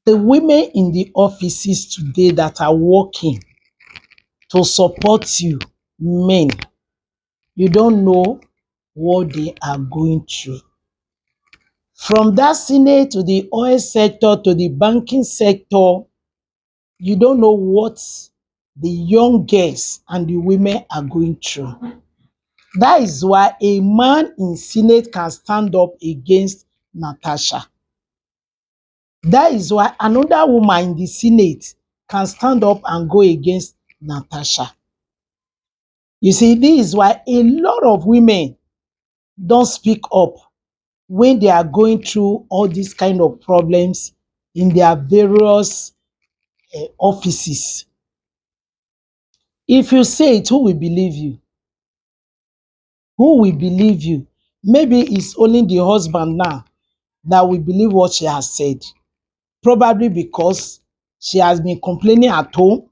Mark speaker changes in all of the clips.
Speaker 1: The women in the offices today that are working to support you, men, you don't know what they are going through. From that senate to the oil sector to the banking sector, you don't know what the young girls and the women are going through. That is why a man in senate can stand up against Natasha. That is why another woman in the senate can stand up and go against Natasha. You see, this is why a lot of women don't speak up when they are going through all these kind of problems in their various offices. If you say it, who will believe you? Who will believe you? Maybe it's only the husband now that will believe what she has said. Probably because she has been complaining at home.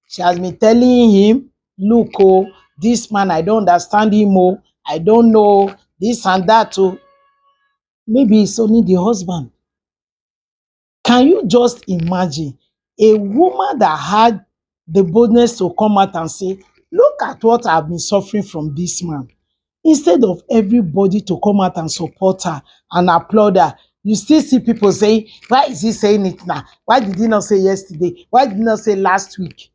Speaker 1: She has been telling him, look, oh, this man, I don't understand him, oh, I don't know this and that. Oh. Maybe it's only the husband. Can you just imagine a woman that had the boldness to come out and say, look at what I've been suffering from this man? Instead of everybody to come out and support her and applaud her, you still see people saying, why is he saying it now? Why did he not say yesterday? Why did he not say last week?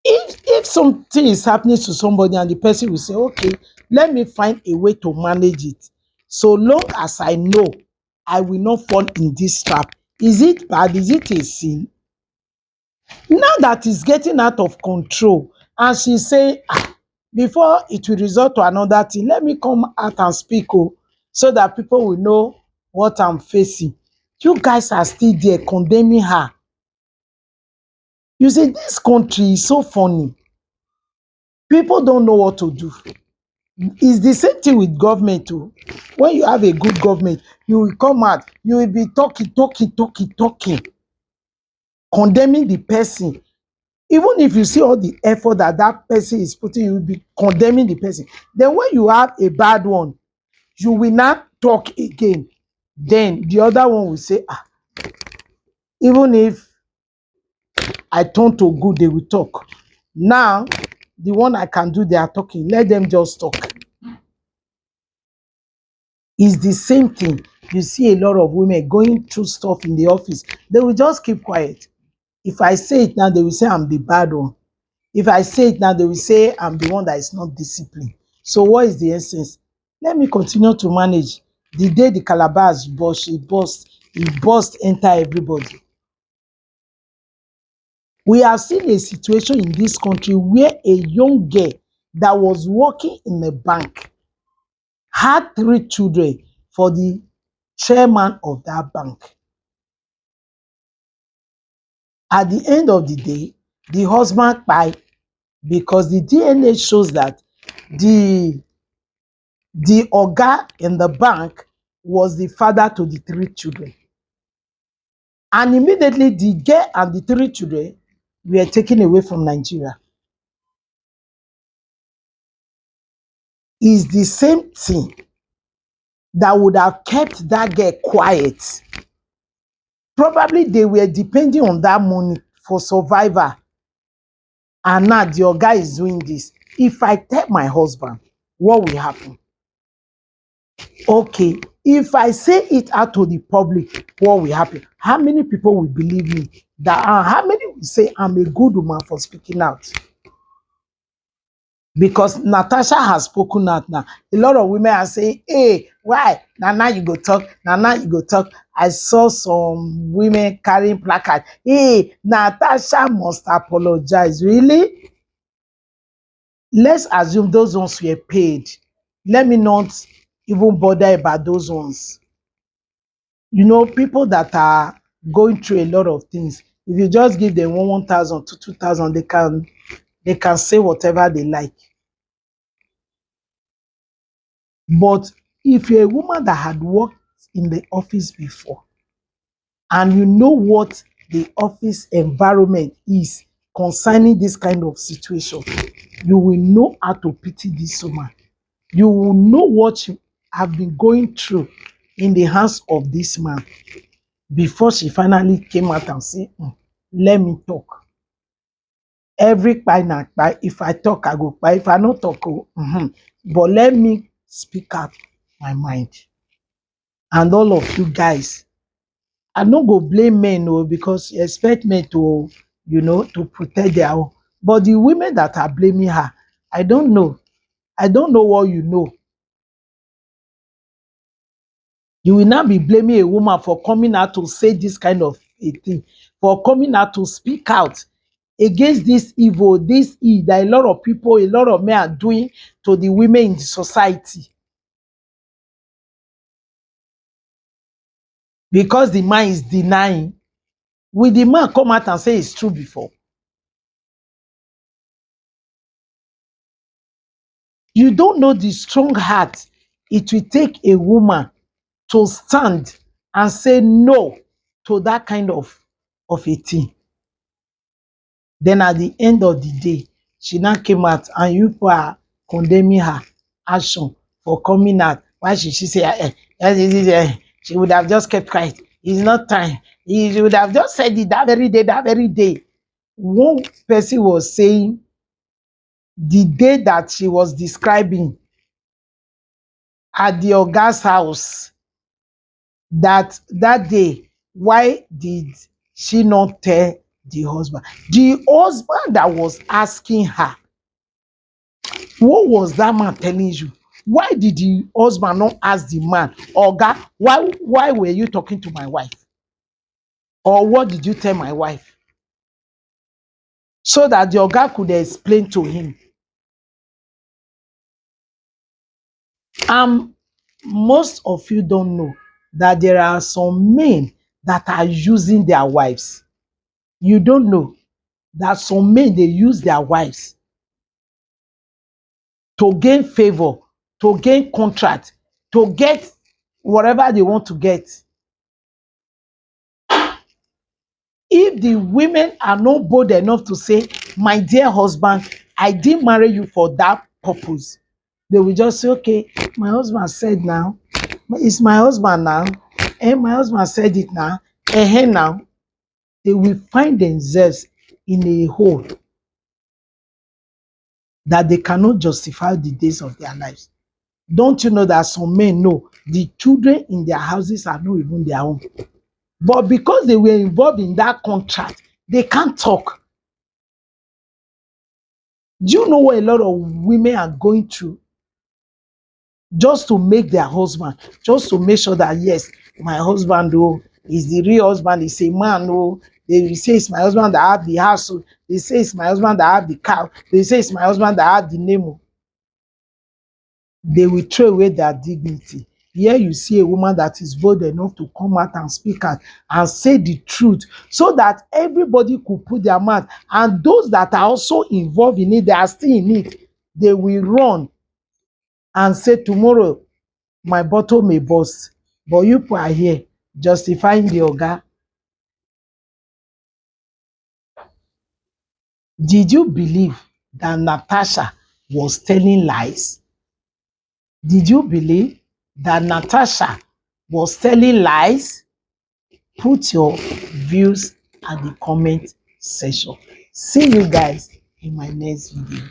Speaker 1: If something is happening to somebody and the person will say, okay, let me find a way to manage it. So long as I know I will not fall in this trap. Is it bad? Is it a sin? Now that it's getting out of control and she say, before it will result to another thing, let me come out and speak, oh, so that people will know what I'm facing. You guys are still there condemning her. You see, this country is so funny. People don't know what to do. It's the same thing with government too. When you have a good government, you will come out, you will be talking, condemning the person. Even if you see all the effort that that person is putting, you will be condemning the person. Then when you have a bad one, you will not talk again. Then the other one will say, even if I turn to good, they will talk. Now, the one I can do, they are talking. Let them just talk. It's the same thing. You see a lot of women going through stuff in the office. They will just keep quiet. If I say it now, they will say I'm the bad one. If I say it now, they will say I'm the one that is not disciplined. So what is the essence? Let me continue to manage. The day the calabash burst, it burst enter everybody. We have seen a situation in this country where a young girl that was working in a bank had 3 children for the chairman of that bank. At the end of the day, the husband died because the DNA shows that the oga in the bank was the father to the 3 children. And immediately the girl and the 3 children were taken away from Nigeria. It's the same thing that would have kept that girl quiet. Probably they were depending on that money for survival. And now the oga is doing this. If I tell my husband, what will happen? Okay, if I say it out to the public, what will happen? How many people will believe me? How many will say I'm a good woman for speaking out? Because Natasha has spoken out now. A lot of women are saying, hey, why? Now you go talk. Now you go talk. I saw some women carrying placard. Hey, Natasha must apologize. Really? Let's assume those ones were paid. Let me not even bother about those ones. You know, people that are going through a lot of things, if you just give them 1,000 to 2,000, they can say whatever they like. But if you're a woman that had worked in the office before and you know what the office environment is concerning this kind of situation, you will know how to pity this woman. You will know what you have been going through in the hands of this man. before she finally came out and say, let me talk. Every kpai na kpai. If I talk, I go kpai. If I no talk, but let me speak out my mind. And all of you guys, I no go blame men because you expect men to, to protect their own. But the women that are blaming her, I don't know. I don't know what you know. You will not be blaming a woman for coming out to say this kind of a thing, for coming out to speak out against this evil, that a lot of people, a lot of men are doing to the women in the society. Because the man is denying. Will the man come out and say it's true before? You don't know the strong heart it will take a woman to stand and say no to that kind of a thing. Then at the end of the day, she now came out and you are condemning her action for coming out. Why should she say, she would have just kept quiet. It's not time. She would have just said it that very day, that very day. One person was saying the day that she was describing at the Oga's house, that day, why did she not tell the husband? The husband that was asking her, what was that man telling you? Why did the husband not ask the man, Oga, why were you talking to my wife? Or what did you tell my wife? So that the Oga could explain to him. Most of you don't know that there are some men that are using their wives. You don't know that some men, they use their wives to gain favor, to gain contract, to get whatever they want to get. If the women are not bold enough to say, my dear husband, I didn't marry you for that purpose, they will just say, okay, my husband said now, it's my husband now, and my husband said it now, now, they will find themselves in a hole that they cannot justify the days of their lives. Don't you know that some men know the children in their houses are not even their own? But because they were involved in that contract, they can't talk. Do you know what a lot of women are going through? Just to make their husband, just to make sure that, yes, my husband is the real husband, is a man. They say it's my husband that have the house. They say it's my husband that have the car. They say it's my husband that have the name. They will throw away their dignity. Here you see a woman that is bold enough to come out and speak out and say the truth so that everybody could put their mouth. And those that are also involved in it, they are still in it, they will run and say, tomorrow my bottle may burst. But you people are here justifying the Oga. Did you believe that Natasha was telling lies? Did you believe that Natasha was telling lies? Put your views at the comment section. See you guys in my next video.